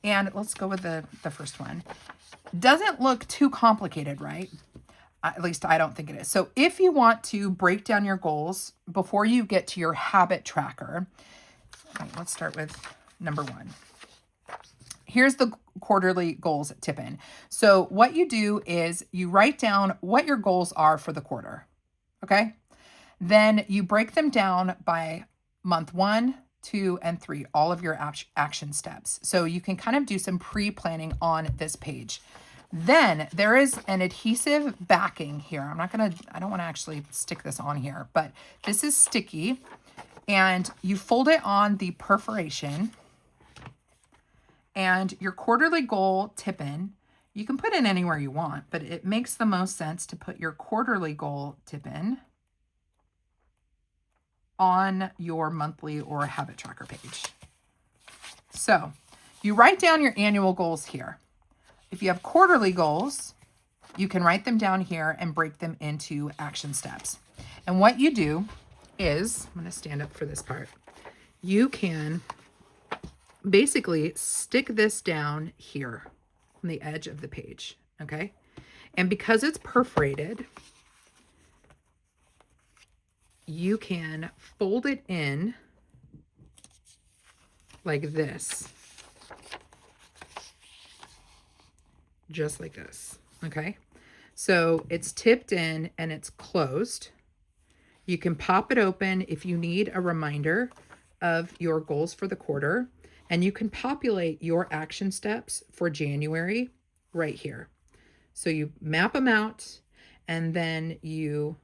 and let's go with the first one. Doesn't look too complicated, right? At least I don't think it is. So if you want to break down your goals before you get to your habit tracker, okay, let's start with number 1. Here's the quarterly goals tip-in. So what you do is you write down what your goals are for the quarter, okay? Then you break them down by month 1, 2, and 3, all of your action steps. So you can kind of do some pre-planning on this page. Then there is an adhesive backing here. I don't want to actually stick this on here, but this is sticky, and you fold it on the perforation. And your quarterly goal tip-in, you can put in anywhere you want, but it makes the most sense to put your quarterly goal tip-in on your monthly or habit tracker page. So you write down your annual goals here. If you have quarterly goals, you can write them down here and break them into action steps. And what you do is, I'm going to stand up for this part. You can basically stick this down here on the edge of the page, okay? And because it's perforated, you can fold it in like this, just like this, okay? So it's tipped in and it's closed. You can pop it open if you need a reminder of your goals for the quarter, and you can populate your action steps for January right here. So you map them out, and then you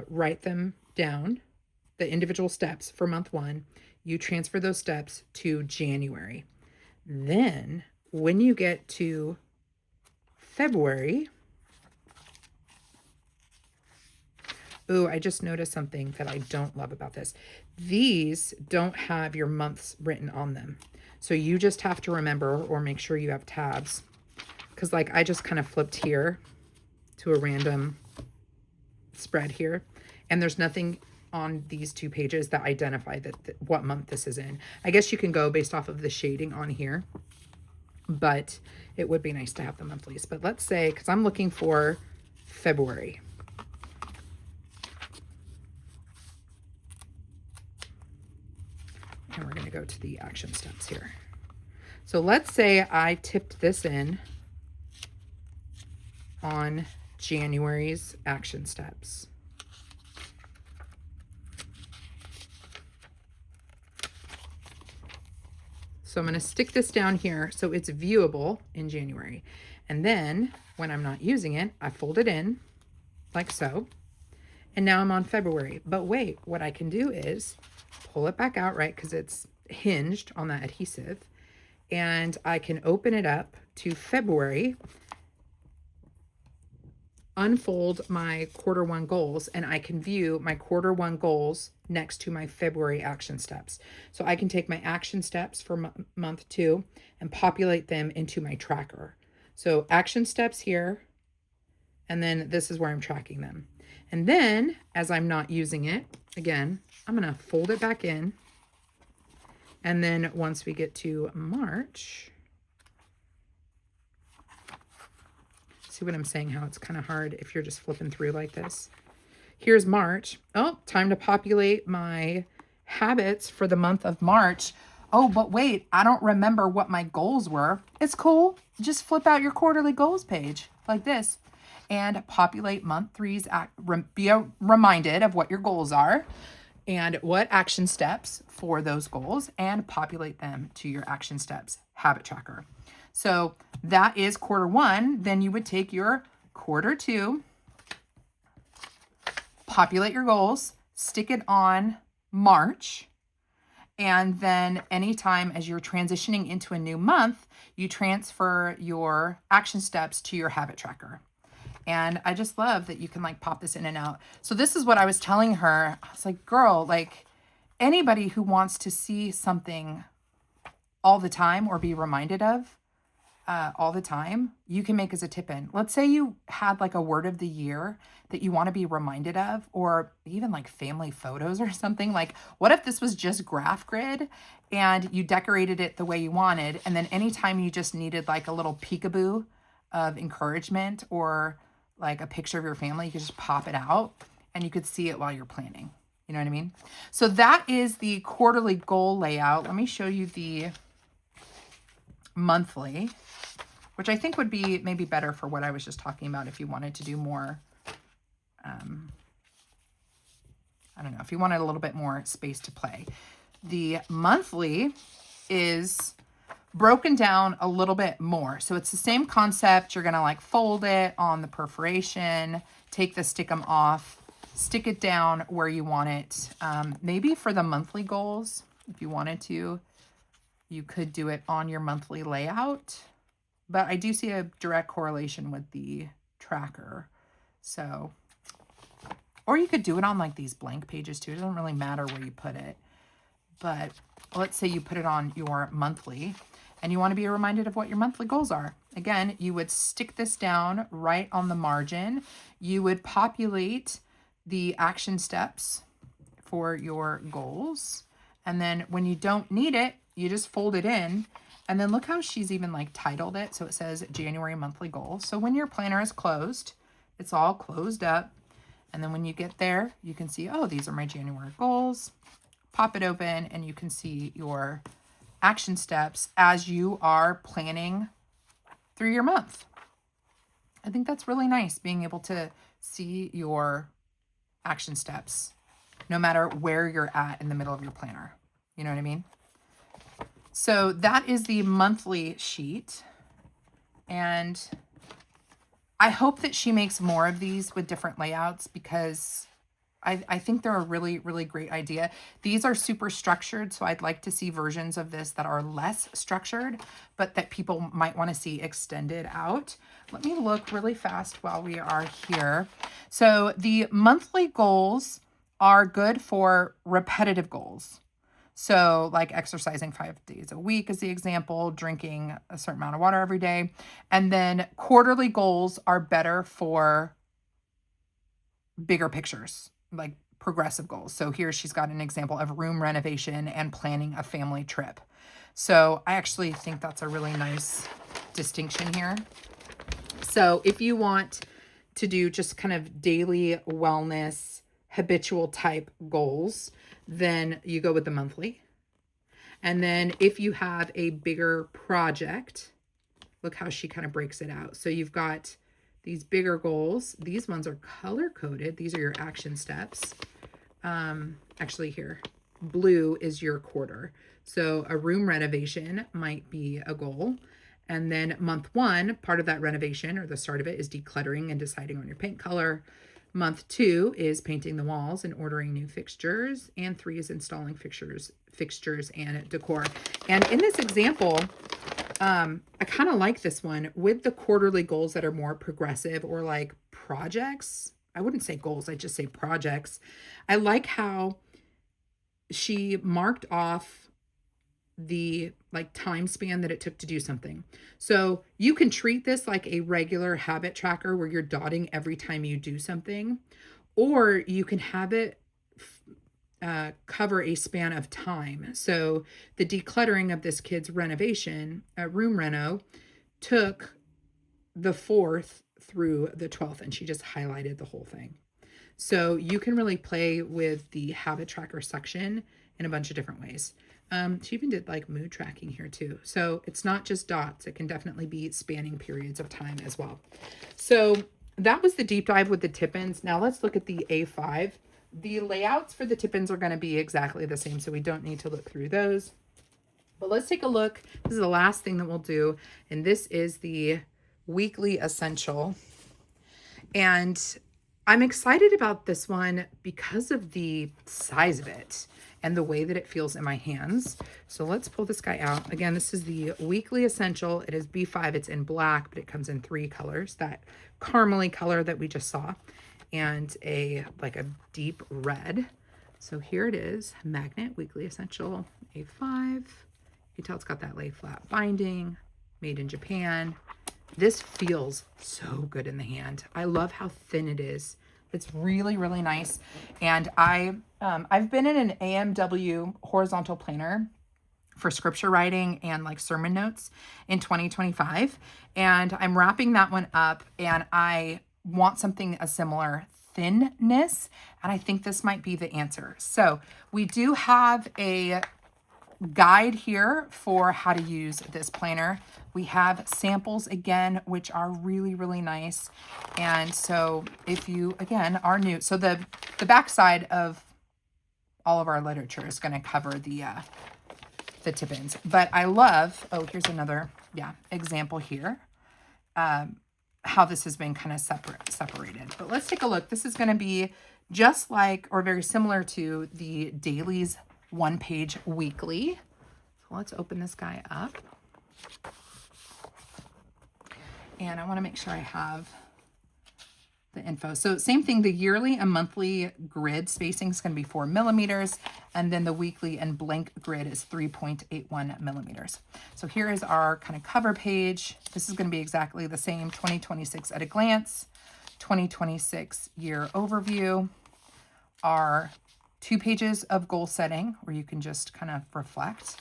write them down, the individual steps for month 1. You transfer those steps to January. Then when you get to February, ooh, I just noticed something that I don't love about this. These don't have your months written on them. So you just have to remember or make sure you have tabs. Because like I just kind of flipped here to a random spread here. And there's nothing on these 2 pages that identify what month this is in. I guess you can go based off of the shading on here, but it would be nice to have the monthlies. But let's say, because I'm looking for February. And we're going to go to the action steps here. So let's say I tipped this in on January's action steps. So I'm going to stick this down here so it's viewable in January. And then when I'm not using it, I fold it in like so. And now I'm on February. But wait, what I can do is pull it back out, right? Because it's hinged on that adhesive. And I can open it up to February, unfold my Q1 goals, and I can view my Q1 goals next to my February action steps. So I can take my action steps for month 2 and populate them into my tracker. So action steps here, and then this is where I'm tracking them. And then as I'm not using it, again, I'm going to fold it back in. And then once we get to March, see what I'm saying, how it's kind of hard if you're just flipping through like this. Here's March. Oh, time to populate my habits for the month of March. Oh, but wait, I don't remember what my goals were. It's cool. Just flip out your quarterly goals page like this and populate month 3's. Be reminded of what your goals are and what action steps for those goals, and populate them to your action steps habit tracker. So that is Q1. Then you would take your Q2, populate your goals, stick it on March, and then anytime as you're transitioning into a new month, you transfer your action steps to your habit tracker. And I just love that you can like pop this in and out. So this is what I was telling her. I was like, girl, like anybody who wants to see something all the time or be reminded of all the time, you can make as a tip in. Let's say you had like a word of the year that you want to be reminded of, or even like family photos or something. Like, what if this was just graph grid and you decorated it the way you wanted, and then anytime you just needed like a little peekaboo of encouragement or like a picture of your family, you could just pop it out and you could see it while you're planning. You know what I mean? So that is the quarterly goal layout. Let me show you the monthly, which I think would be maybe better for what I was just talking about if you wanted to do more, I don't know, if you wanted a little bit more space to play. The monthly is broken down a little bit more. So it's the same concept. You're going to like fold it on the perforation, take the stickum off, stick it down where you want it. Maybe for the monthly goals, if you wanted to, you could do it on your monthly layout. But I do see a direct correlation with the tracker. So, or you could do it on like these blank pages too. It doesn't really matter where you put it. But let's say you put it on your monthly and you want to be reminded of what your monthly goals are. Again, you would stick this down right on the margin. You would populate the action steps for your goals. And then when you don't need it, you just fold it in. And then look how she's even like titled it. So it says January monthly goals. So when your planner is closed, it's all closed up. And then when you get there, you can see, oh, these are my January goals. Pop it open and you can see your action steps as you are planning through your month. I think that's really nice, being able to see your action steps no matter where you're at in the middle of your planner. You know what I mean? So that is the monthly sheet. And I hope that she makes more of these with different layouts, because I think they're a really, really great idea. These are super structured, so I'd like to see versions of this that are less structured, but that people might want to see extended out. Let me look really fast while we are here. So the monthly goals are good for repetitive goals. So like exercising 5 days a week is the example, drinking a certain amount of water every day. And then quarterly goals are better for bigger pictures, like progressive goals. So here she's got an example of room renovation and planning a family trip. So I actually think that's a really nice distinction here. So if you want to do just kind of daily wellness, habitual type goals, then you go with the monthly. And then if you have a bigger project, look how she kind of breaks it out. So you've got these bigger goals. These ones are color coded. These are your action steps. Actually here, blue is your quarter. So a room renovation might be a goal. And then month 1, part of that renovation or the start of it is decluttering and deciding on your paint color. Month 2 is painting the walls and ordering new fixtures. And 3 is installing fixtures and decor. And in this example, I kind of like this one with the quarterly goals that are more progressive or like projects. I wouldn't say goals, I just say projects. I like how she marked off the like time span that it took to do something. So you can treat this like a regular habit tracker where you're dotting every time you do something, or you can have it cover a span of time. So the decluttering of this kid's renovation, room reno, took the 4th through the 12th, and she just highlighted the whole thing. So you can really play with the habit tracker section in a bunch of different ways. She even did like mood tracking here too. So it's not just dots. It can definitely be spanning periods of time as well. So that was the deep dive with the tip-ins. Now let's look at the A5. The layouts for the tip-ins are going to be exactly the same, so we don't need to look through those. But let's take a look. This is the last thing that we'll do, and this is the weekly essential. And I'm excited about this one because of the size of it and the way that it feels in my hands. So let's pull this guy out. Again, this is the weekly essential. It is B5. It's in black, but it comes in 3 colors. That caramely color that we just saw, and like a deep red. So here it is, Magnet Weekly Essential A5. You can tell it's got that lay flat binding, made in Japan. This feels so good in the hand. I love how thin it is. It's really, really nice. And I've been in an AMW horizontal planner for scripture writing and like sermon notes in 2025. And I'm wrapping that one up, and I want something a similar thinness. And I think this might be the answer. So we do have a guide here for how to use this planner. We have samples again, which are really, really nice. And so if you, again, are new, so the back side of all of our literature is going to cover the tip-ins. But I love, oh, here's another, example here, how this has been kind of separated. But let's take a look. This is going to be just like, or very similar to the dailies 1-page weekly. So let's open this guy up. And I want to make sure I have the info. So same thing, the yearly and monthly grid spacing is going to be 4 millimeters. And then the weekly and blank grid is 3.81 millimeters. So here is our kind of cover page. This is going to be exactly the same, 2026 at a glance, 2026 year overview, our 2 pages of goal setting where you can just kind of reflect.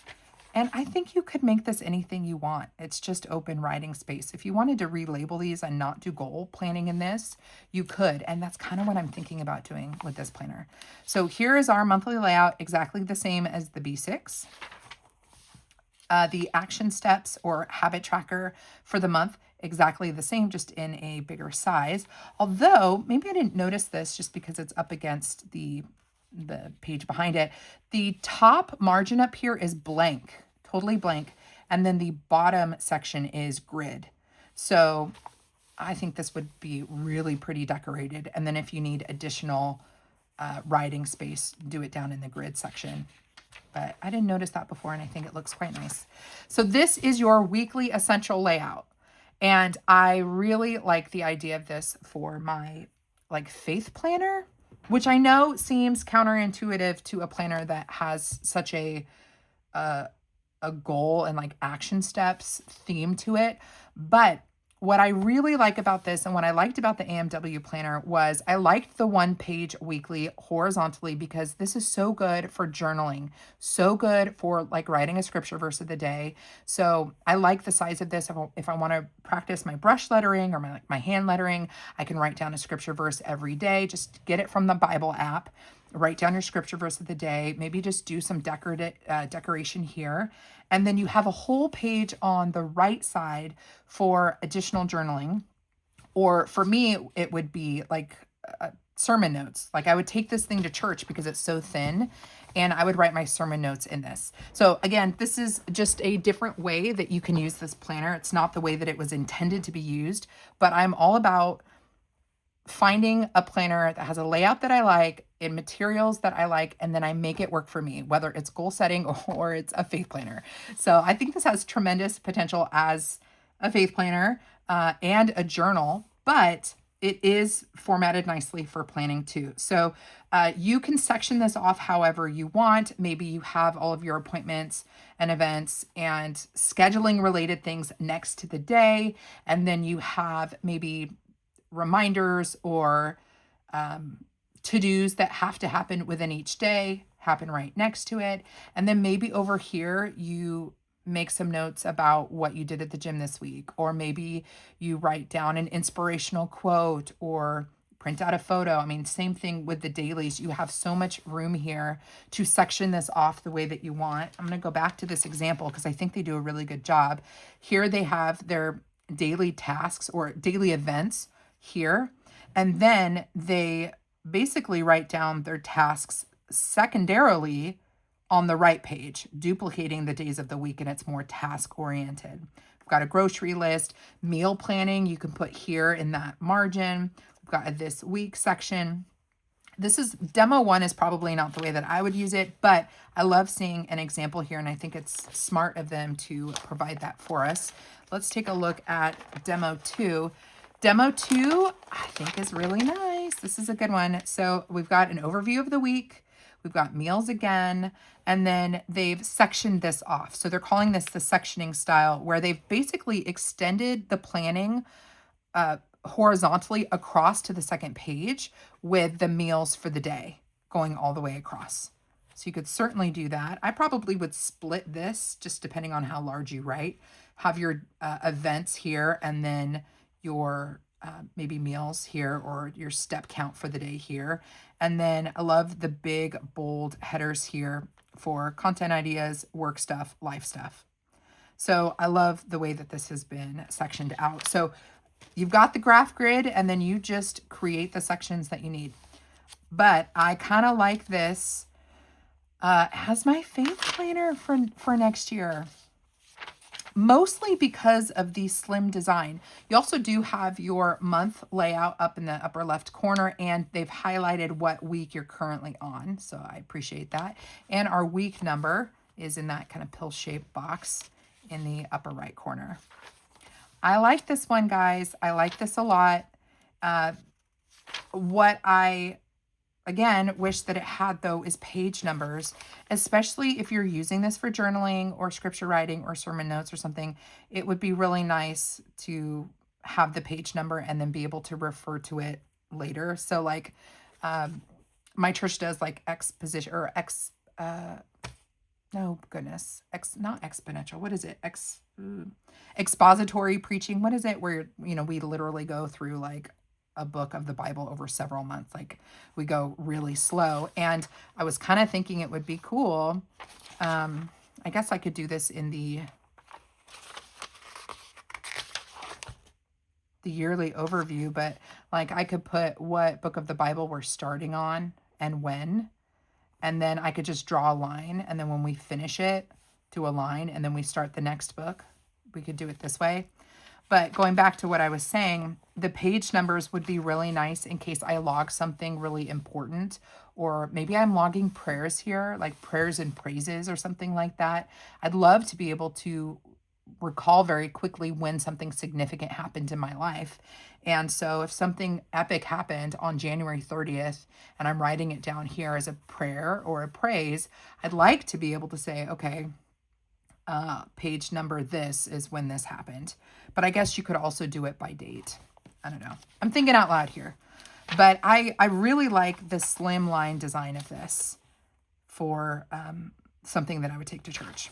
And I think you could make this anything you want. It's just open writing space. If you wanted to relabel these and not do goal planning in this, you could. And that's kind of what I'm thinking about doing with this planner. So here is our monthly layout, exactly the same as the B6. The action steps or habit tracker for the month, exactly the same, just in a bigger size. Although, maybe I didn't notice this just because it's up against the page behind it. The top margin up here is blank, totally blank. And then the bottom section is grid. So I think this would be really pretty decorated. And then if you need additional writing space, do it down in the grid section. But I didn't notice that before, and I think it looks quite nice. So this is your weekly essential layout. And I really like the idea of this for my like faith planner. which I know seems counterintuitive to a planner that has such a, a goal and like action steps theme to it. But what I really like about this and what I liked about the AMW planner was I liked the 1 page weekly horizontally because this is so good for journaling, so good for like writing a scripture verse of the day. So I like the size of this. If I want to practice my brush lettering or my hand lettering, I can write down a scripture verse every day. Just get it from the Bible app. Write down your scripture verse of the day. Maybe just do some decoration here. And then you have a whole page on the right side for additional journaling. Or for me, it would be like sermon notes. Like I would take this thing to church because it's so thin and I would write my sermon notes in this. So again, this is just a different way that you can use this planner. It's not the way that it was intended to be used, but I'm all about finding a planner that has a layout that I like in materials that I like, and then I make it work for me, whether it's goal setting or it's a faith planner. So I think this has tremendous potential as a faith planner and a journal, but it is formatted nicely for planning too. So you can section this off however you want. Maybe you have all of your appointments and events and scheduling related things next to the day, and then you have maybe reminders or to-dos that have to happen within each day happen right next to it. And then maybe over here you make some notes about what you did at the gym this week, or maybe you write down an inspirational quote or print out a photo. I mean, same thing with the dailies. You have so much room here to section this off the way that you want. I'm going to go back to this example because I think they do a really good job. Here they have their daily tasks or daily events here, and then they basically write down their tasks secondarily on the right page, duplicating the days of the week, and it's more task oriented. We've got a grocery list, meal planning you can put here in that margin. We've got a this week section. This is demo 1 is probably not the way that I would use it, but I love seeing an example here, and I think it's smart of them to provide that for us. Let's take a look at demo 2. Demo 2, I think, is really nice. This is a good one. So we've got an overview of the week. We've got meals again, and then they've sectioned this off. So they're calling this the sectioning style, where they've basically extended the planning horizontally across to the second page with the meals for the day going all the way across. So you could certainly do that. I probably would split this just depending on how large you write. Have your events here and then your maybe meals here or your step count for the day here. And then I love the big bold headers here for content ideas, work stuff, life stuff. So I love the way that this has been sectioned out. So you've got the graph grid and then you just create the sections that you need. But I kind of like this as my faith planner for next year. Mostly because of the slim design. You also do have your month layout up in the upper left corner, and they've highlighted what week you're currently on. So I appreciate that. And our week number is in that kind of pill-shaped box in the upper right corner. I like this one, guys. I like this a lot. What I again wish that it had, though, is page numbers, especially if you're using this for journaling or scripture writing or sermon notes or something. It would be really nice to have the page number and then be able to refer to it later. So like my church does like exposition or no goodness, not exponential. What is it? Expository preaching. What is it? Where, we literally go through like a book of the Bible over several months. Like we go really slow. And I was kind of thinking it would be cool. I guess I could do this in the yearly overview, but like I could put what book of the Bible we're starting on and when, and then I could just draw a line. And then when we finish it, do a line, and then we start the next book. We could do it this way. But going back to what I was saying, the page numbers would be really nice in case I log something really important, or maybe I'm logging prayers here, like prayers and praises or something like that. I'd love to be able to recall very quickly when something significant happened in my life. And so if something epic happened on January 30th and I'm writing it down here as a prayer or a praise, I'd like to be able to say, okay, page number this is when this happened. But I guess you could also do it by date. I don't know. I'm thinking out loud here. But I really like the slimline design of this for something that I would take to church.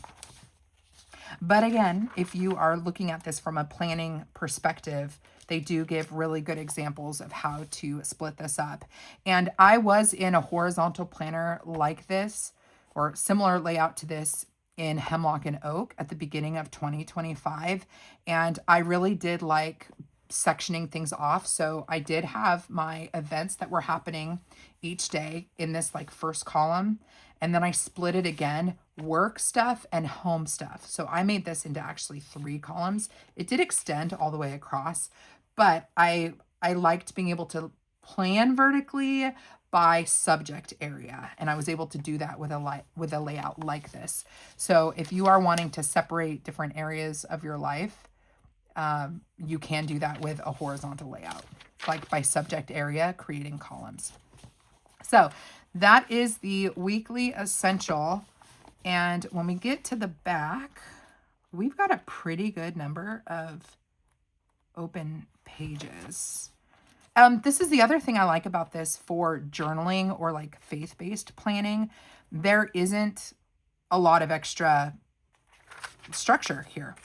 But again, if you are looking at this from a planning perspective, they do give really good examples of how to split this up. And I was in a horizontal planner like this, or similar layout to this, in Hemlock and Oak at the beginning of 2025. And I really did like sectioning things off. So I did have my events that were happening each day in this like first column. And then I split it again, work stuff and home stuff. So I made this into actually 3 columns. It did extend all the way across, but I liked being able to plan vertically by subject area. And I was able to do that with a layout like this. So if you are wanting to separate different areas of your life, you can do that with a horizontal layout, like by subject area, creating columns. So that is the weekly essential. And when we get to the back, we've got a pretty good number of open pages. This is the other thing I like about this for journaling or like faith-based planning. There isn't a lot of extra structure here.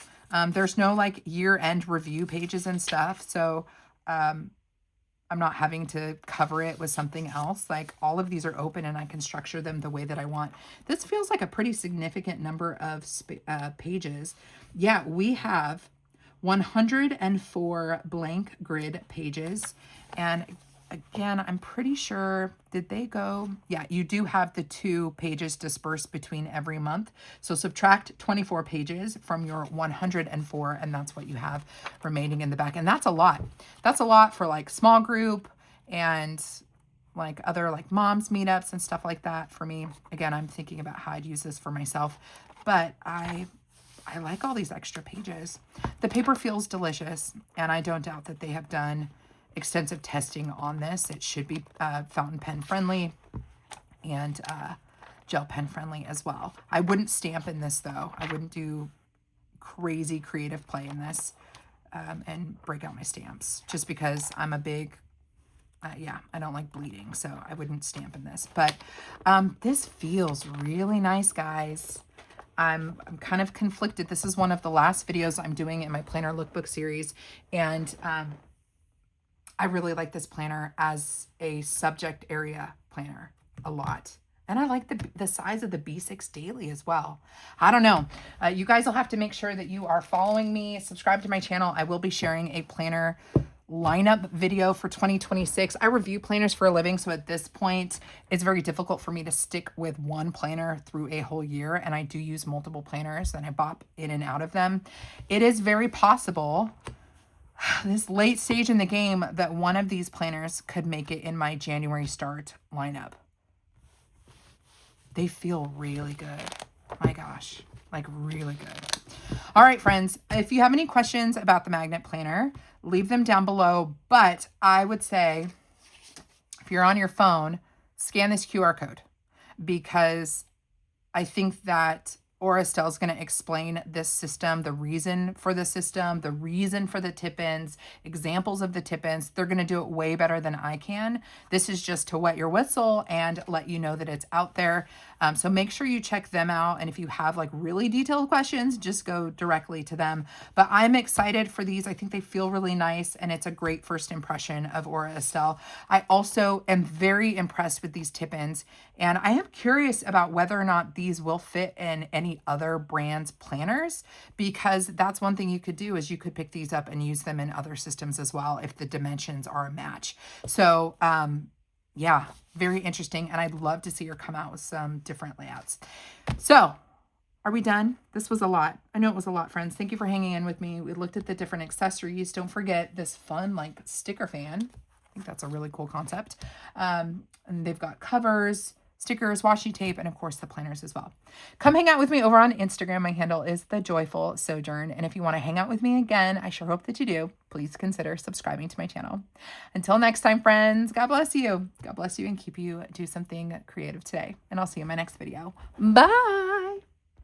There's no like year-end review pages and stuff. So I'm not having to cover it with something else. Like all of these are open and I can structure them the way that I want. This feels like a pretty significant number of pages. Yeah, we have 104 blank grid pages. And again, I'm pretty sure, did they go? Yeah, you do have the 2 pages dispersed between every month. So subtract 24 pages from your 104, and that's what you have remaining in the back. And that's a lot. That's a lot for like small group and like other like moms meetups and stuff like that. For me, again, I'm thinking about how I'd use this for myself, but I like all these extra pages. The paper feels delicious, and I don't doubt that they have done extensive testing on this. It should be fountain pen friendly and gel pen friendly as well. I wouldn't stamp in this though. I wouldn't do crazy creative play in this and break out my stamps, just because I'm a big, I don't like bleeding, so I wouldn't stamp in this. But this feels really nice, guys. I'm kind of conflicted. This is one of the last videos I'm doing in my planner lookbook series, and I really like this planner as a subject area planner a lot. And I like the size of the B6 Daily as well. I don't know. You guys will have to make sure that you are following me, subscribe to my channel. I will be sharing a planner lineup video for 2026. I review planners for a living, so at this point, it's very difficult for me to stick with one planner through a whole year, and I do use multiple planners, and I bop in and out of them. It is very possible this late stage in the game that one of these planners could make it in my January start lineup. They feel really good. My gosh, like really good. All right, friends, if you have any questions about the magnet planner, leave them down below. But I would say if you're on your phone, scan this QR code, because I think that Estelle is going to explain this system, the reason for the system, the reason for the tip-ins, examples of the tip-ins. They're going to do it way better than I can. This is just to wet your whistle and let you know that it's out there. So make sure you check them out. And if you have like really detailed questions, just go directly to them. But I'm excited for these. I think they feel really nice, and it's a great first impression of Estelle. I also am very impressed with these tip-ins, and I am curious about whether or not these will fit in any other brands' planners, because that's one thing you could do, is you could pick these up and use them in other systems as well if the dimensions are a match. So yeah, very interesting, and I'd love to see her come out with some different layouts. So are we done? This was a lot. I know it was a lot, friends. Thank you for hanging in with me. We looked at the different accessories. Don't forget this fun like sticker fan. I think that's a really cool concept. And they've got covers, stickers, washi tape, and of course the planners as well. Come hang out with me over on Instagram. My handle is The Joyful Sojourn. And if you want to hang out with me again, I sure hope that you do. Please consider subscribing to my channel. Until next time, friends, God bless you. God bless you and keep you do something creative today. And I'll see you in my next video. Bye.